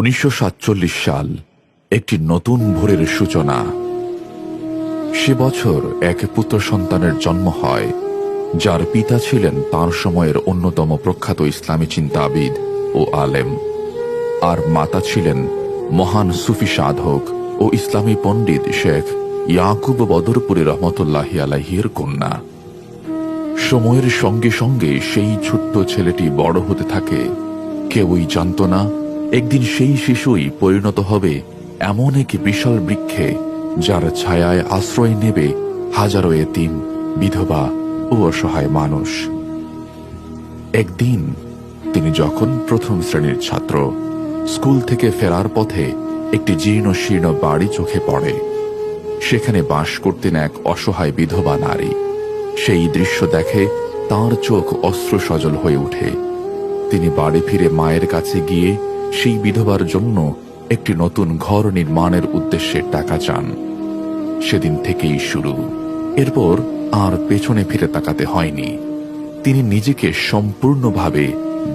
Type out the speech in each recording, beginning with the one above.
1947 সাল একটি নতুন ভোরের সূচনা। সে বছর এক পুত্র সন্তানের জন্ম হয়, যার পিতা ছিলেন তাঁর সময়ের অন্যতম প্রখ্যাত ইসলামী চিন্তাবিদ ও আলেম, আর মাতা ছিলেন মহান সুফি সাধক ও ইসলামী পণ্ডিত শেখ ইয়াকুব বদরপুরি রহমতুল্লাহি আলাইহির কন্যা। সময়ের সঙ্গে সঙ্গে সেই ছোট্ট ছেলেটি বড় হতে থাকে। কেউই জানত না একদিন সেই শিশুই পরিণত হবে এমন এক বিশাল বৃক্ষে, যার ছায়ায় আশ্রয় নেবে হাজারো এতিম, বিধবা ও অসহায় মানুষ। একদিন তিনি যখন প্রথম শ্রেণীর ছাত্র, স্কুল থেকে ফেরার পথে একটি জীর্ণ শীর্ণ বাড়ি চোখে পড়ে। সেখানে বাস করতেন এক অসহায় বিধবা নারী। সেই দৃশ্য দেখে তাঁর চোখ অশ্রু সজল হয়ে ওঠে। তিনি বাড়ি ফিরে মায়ের কাছে গিয়ে সেই বিধবার জন্য একটি নতুন ঘর নির্মাণের উদ্দেশ্যে টাকা চান। সেদিন থেকেই শুরু। এরপর আর পেছনে ফিরে তাকাতে হয়নি। তিনি নিজেকে সম্পূর্ণভাবে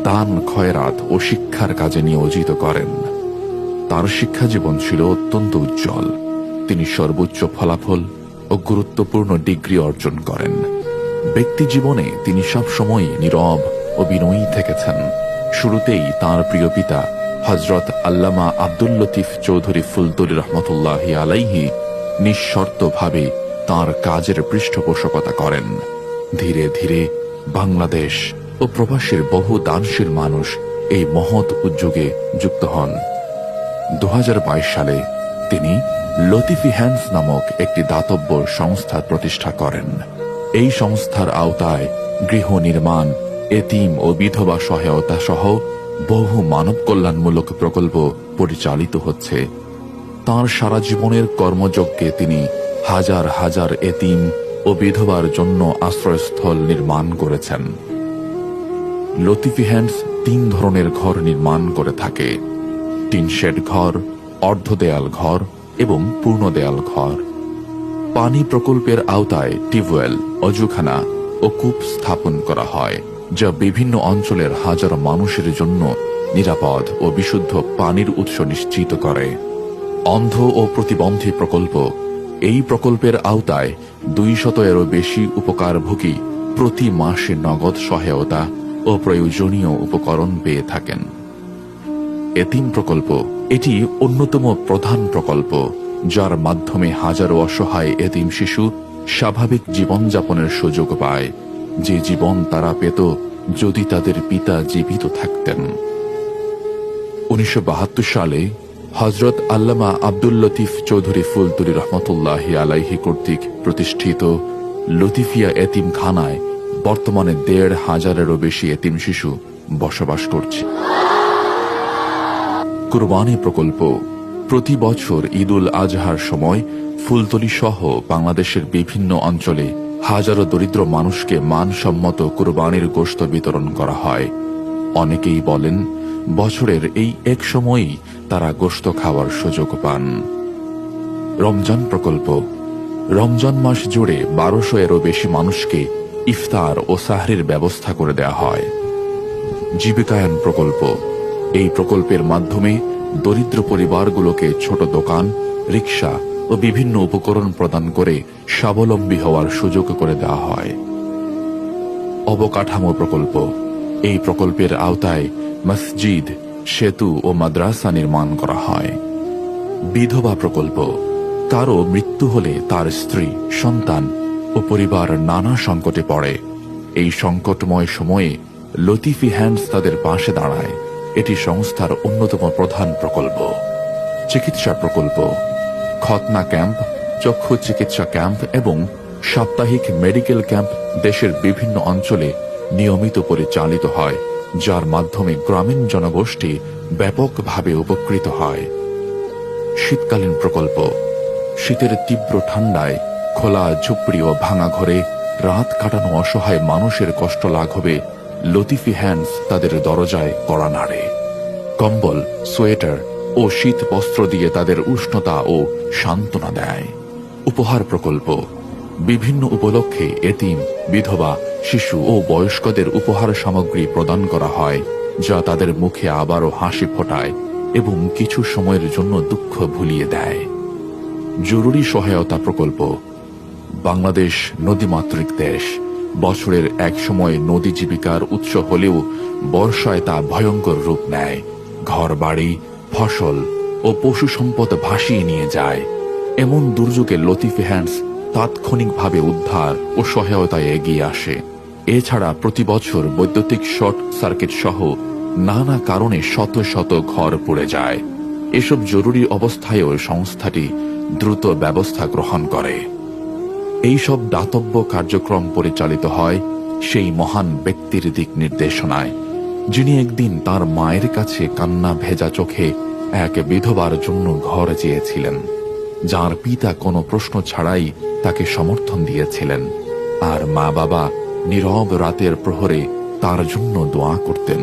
দান, খয়রাত ও শিক্ষার কাজে নিয়োজিত করেন। তার শিক্ষা জীবন ছিল অত্যন্ত উজ্জ্বল। তিনি সর্বোচ্চ ফলাফল ও গুরুত্বপূর্ণ ডিগ্রি অর্জন করেন। ব্যক্তি জীবনে তিনি সবসময় নীরব ও বিনয়ী থেকেছেন। শুরুতেই তাঁর প্রিয় পিতা হযরত আল্লামা আব্দুল লতিফ চৌধুরী ফুলতলী রহমতুল্লাহি আলাইহি নিঃশর্তভাবে তাঁর কাজের পৃষ্ঠপোষকতা করেন। ধীরে ধীরে বাংলাদেশ ও প্রবাসের বহু দানশীল মানুষ এই মহৎ উদ্যোগে যুক্ত হন। 2022 সালে তিনি লতিফি হ্যান্ডস নামক একটি দাতব্য সংস্থা প্রতিষ্ঠা করেন। এই সংস্থার আওতায় গৃহ নির্মাণ, এতিম ও বিধবা সহায়তা সহ বহু মানব কল্যাণমূলক প্রকল্প পরিচালিত হচ্ছে। তাঁর সারা জীবনের কর্মযজ্ঞে তিনি হাজার হাজার এতিম ও বিধবার জন্য আশ্রয়স্থল নির্মাণ করেছেন। লতিফি হ্যান্ডস 3 ধরনের ঘর নির্মাণ করে থাকে: টিন শেড ঘর, অর্ধ দেয়াল ঘর এবং পূর্ণ দেয়াল ঘর। পানি প্রকল্পের আওতায় টিউবওয়েল, অজুখানা ও কূপ স্থাপন করা হয়, যা বিভিন্ন অঞ্চলের হাজারো মানুষের জন্য নিরাপদ ও বিশুদ্ধ পানির উৎস নিশ্চিত করে। অন্ধ ও প্রতিবন্ধী প্রকল্প। এই প্রকল্পের আওতায় 200-এরও বেশি উপকারভোগী প্রতি মাসে নগদ সহায়তা ও প্রয়োজনীয় উপকরণ পেয়ে থাকেন। এতিম প্রকল্প। এটি অন্যতম প্রধান প্রকল্প, যার মাধ্যমে হাজারো অসহায় এতিম শিশু স্বাভাবিক জীবনযাপনের সুযোগ পায়, যে জীবন তারা পেত যদি তাদের পিতা জীবিত থাকতেন। 1972 সালে হযরত আল্লামা আব্দুল লতিফ চৌধুরী ফুলতলী রহমতুল্লাহি আলাইহি কর্তৃক প্রতিষ্ঠিত লতিফিয়া এতিমখানায় বর্তমানে 1,500-এরও বেশি এতিম শিশু বসবাস করছে। কুরবানি প্রকল্প। প্রতি বছর ঈদ উল আজহার সময় ফুলতলী সহ বাংলাদেশের বিভিন্ন অঞ্চলে হাজারো দরিদ্র মানুষকে মানসম্মত কুরবানির গোশত বিতরণ করা হয়। অনেকেই বলেন বছরের এই এক সময়েই তারা গোশত খাওয়ার সুযোগ পান। রমজান প্রকল্প। রমজান মাস জুড়ে 1200-এরও বেশি মানুষকে ইফতার ও সাহরির ব্যবস্থা করে দেয়া হয়। জীবিকায়ন প্রকল্প। এই প্রকল্পের মাধ্যমে দরিদ্র পরিবারগুলোকে ছোট দোকান, রিক্সা ও বিভিন্ন উপকরণ প্রদান করে স্বাবলম্বী হওয়ার সুযোগ করে দেওয়া হয়। অবকাঠামো প্রকল্প। এই প্রকল্পের আওতায় মসজিদ, সেতু ও মাদ্রাসা নির্মাণ করা হয়। বিধবা প্রকল্প। কারো মৃত্যু হলে তার স্ত্রী, সন্তান ও পরিবার নানা সংকটে পড়ে। এই সংকটময় সময়ে লতিফি হ্যান্ডস তাদের পাশে দাঁড়ায়। এটি সংস্থার অন্যতম প্রধান প্রকল্প। চিকিৎসা প্রকল্প। খতনা ক্যাম্প, চক্ষু চিকিৎসা ক্যাম্প এবং সাপ্তাহিক মেডিকেল ক্যাম্প দেশের বিভিন্ন অঞ্চলে নিয়মিত পরিচালিত হয়, যার মাধ্যমে গ্রামীণ জনগোষ্ঠী ব্যাপকভাবে উপকৃত হয়। শীতকালীন প্রকল্প। শীতের তীব্র ঠান্ডায় খোলা ঝুপড়ি ও ভাঙা ঘরে রাত কাটানো অসহায় মানুষের কষ্ট লাঘবে লতিফি হ্যান্ডস তাদের দরজায় কড়া নাড়ে। কম্বল, সোয়েটার ও শীত বস্ত্র দিয়ে তাদের উষ্ণতা ও সান্ত্বনা দেয়। উপহার প্রকল্প। বিভিন্ন উপলক্ষে এতিম, বিধবা, শিশু ও বয়স্কদের উপহার সামগ্রী প্রদান করা হয়, যা তাদের মুখে আবারও হাসি ফোটায় এবং কিছু সময়ের জন্য দুঃখ ভুলিয়ে দেয়। জরুরি সহায়তা প্রকল্প। বাংলাদেশ নদীমাতৃক দেশ। বছরের এক সময় নদী জীবিকার উৎস হলেও বর্ষায় তা ভয়ঙ্কর রূপ নেয়। ঘরবাড়ি, ফসল ও পশু সম্পদ ভাসিয়ে নিয়ে যায়। এমন দুর্যোগে লতিফ হ্যান্ডস তাৎক্ষণিকভাবে উদ্ধার ও সহায়তায় এগিয়ে আসে। এছাড়া প্রতি বছর বৈদ্যুতিক শর্ট সার্কিট সহ নানা কারণে শত শত ঘর পুড়ে যায়। এসব জরুরি অবস্থায়ও সংস্থাটি দ্রুত ব্যবস্থা গ্রহণ করে। এইসব দাতব্য কার্যক্রম পরিচালিত হয় সেই মহান ব্যক্তির দিক নির্দেশনায়, যিনি একদিন তার মায়ের কাছে কান্না ভেজা চোখে এক বিধবার জন্য ঘর চেয়েছিলেন, যার পিতা কোনো প্রশ্ন ছাড়াই তাকে সমর্থন দিয়েছিলেন, আর মা বাবা নীরব রাতের প্রহরে তার জন্য দোয়া করতেন।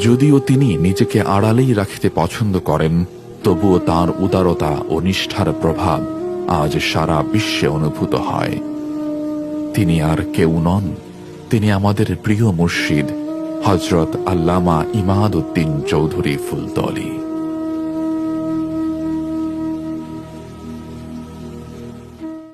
যদিও তিনি নিজেকে আড়ালেই রাখতে পছন্দ করেন, তবুও তার উদারতা ও নিষ্ঠার প্রভাব আজ সারা বিশ্বে অনুভূত হয়। তিনি আর কেউ নন, তিনি আমাদের প্রিয় মুর্শিদ হযরত আল্লামা ইমাদ উদ্দিন চৌধুরী ফুলতলী।